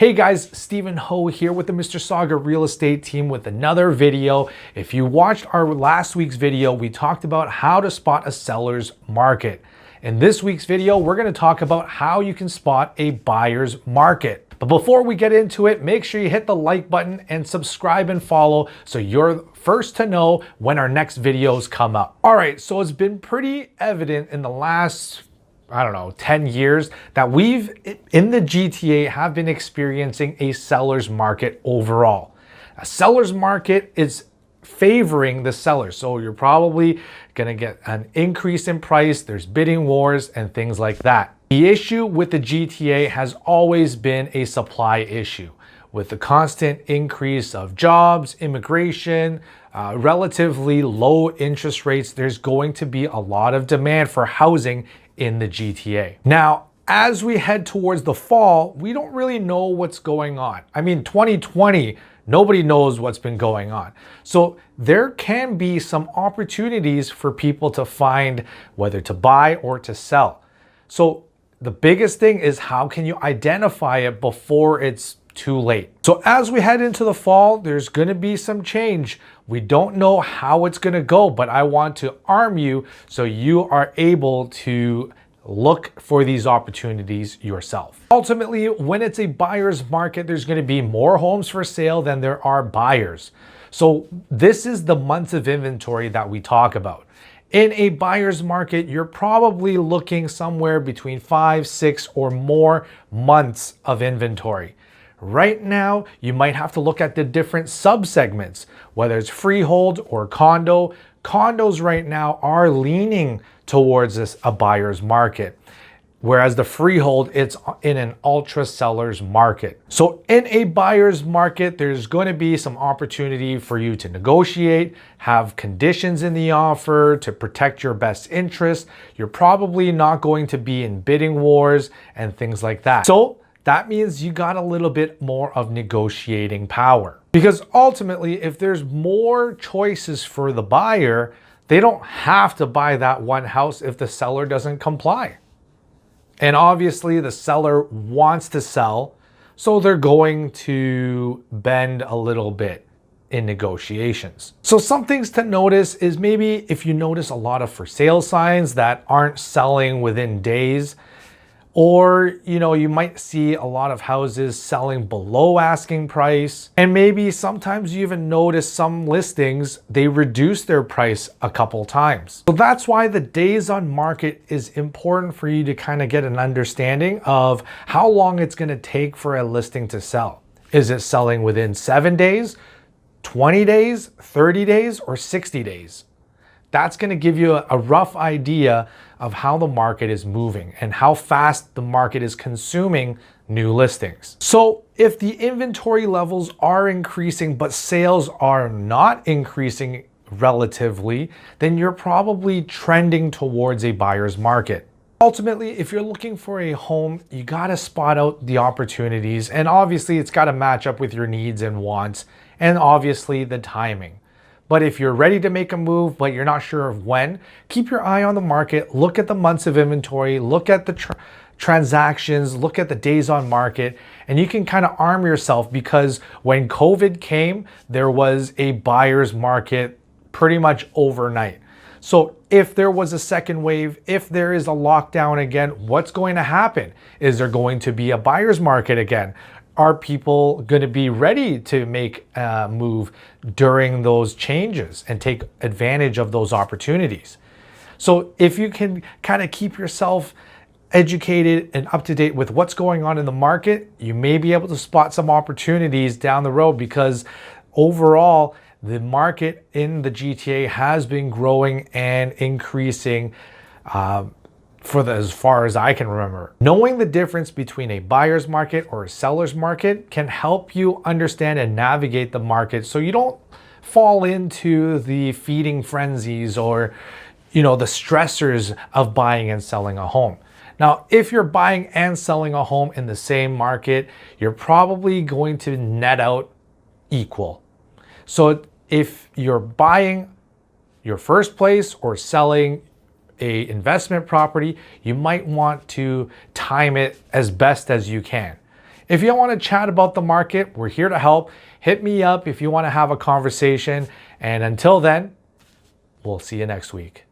Hey guys, Stephen Ho here with the Mister Sauga real estate team with another video. If you watched our last week's video, we talked about how to spot a seller's market. In this week's video, we're going to talk about how you can spot a buyer's market. But before we get into it, make sure you hit the like button and subscribe and follow so you're first to know when our next videos come up. All right, so it's been pretty evident in the last 10 years that we've, in the GTA, have been experiencing a seller's market overall. A seller's market is favoring the seller. So you're probably gonna get an increase in price, there's bidding wars and things like that. The issue with the GTA has always been a supply issue. With the constant increase of jobs, immigration, relatively low interest rates, there's going to be a lot of demand for housing in the GTA. Now, as we head towards the fall, we don't really know what's going on. I mean, 2020, nobody knows what's been going on. So there can be some opportunities for people to find whether to buy or to sell. So the biggest thing is, how can you identify it before it's too late? So as we head into the fall, there's going to be some change. We don't know how it's going to go, but I want to arm you so you are able to look for these opportunities yourself. Ultimately, when it's a buyer's market, there's going to be more homes for sale than there are buyers. So this is the months of inventory that we talk about. In a buyer's market, you're probably looking somewhere between 5, 6 or more months of inventory. Right now, you might have to look at the different subsegments, whether it's freehold or condo. Condos right now are leaning towards a buyer's market, whereas the freehold, it's in an ultra seller's market. So in a buyer's market, there's going to be some opportunity for you to negotiate, have conditions in the offer to protect your best interest. You're probably not going to be in bidding wars and things like that. So that means you got a little bit more of negotiating power. Because ultimately, if there's more choices for the buyer, they don't have to buy that one house if the seller doesn't comply. And obviously the seller wants to sell, so they're going to bend a little bit in negotiations. So some things to notice is, maybe if you notice a lot of for sale signs that aren't selling within days, or you might see a lot of houses selling below asking price. And maybe sometimes you even notice some listings, they reduce their price a couple times. So that's why the days on market is important for you to kind of get an understanding of how long it's going to take for a listing to sell. Is it selling within 7 days, 20 days, 30 days, or 60 days? That's going to give you a rough idea of how the market is moving and how fast the market is consuming new listings. So if the inventory levels are increasing but sales are not increasing relatively, then you're probably trending towards a buyer's market. Ultimately, if you're looking for a home, you got to spot out the opportunities, and obviously it's got to match up with your needs and wants, and obviously the timing. But if you're ready to make a move, but you're not sure of when, keep your eye on the market, look at the months of inventory, look at the transactions, look at the days on market, and you can kind of arm yourself, because when COVID came, there was a buyer's market pretty much overnight. So if there was a second wave, if there is a lockdown again, what's going to happen? Is there going to be a buyer's market again? Are people going to be ready to make a move during those changes and take advantage of those opportunities? So if you can kind of keep yourself educated and up to date with what's going on in the market, you may be able to spot some opportunities down the road, because overall, the market in the GTA has been growing and increasing as far as I can remember. Knowing the difference between a buyer's market or a seller's market can help you understand and navigate the market, so you don't fall into the feeding frenzies or the stressors of buying and selling a home. Now, if you're buying and selling a home in the same market, you're probably going to net out equal. So if you're buying your first place or selling a investment property, you might want to time it as best as you can. If you want to chat about the market, we're here to help. Hit me up if you want to have a conversation. And until then, we'll see you next week.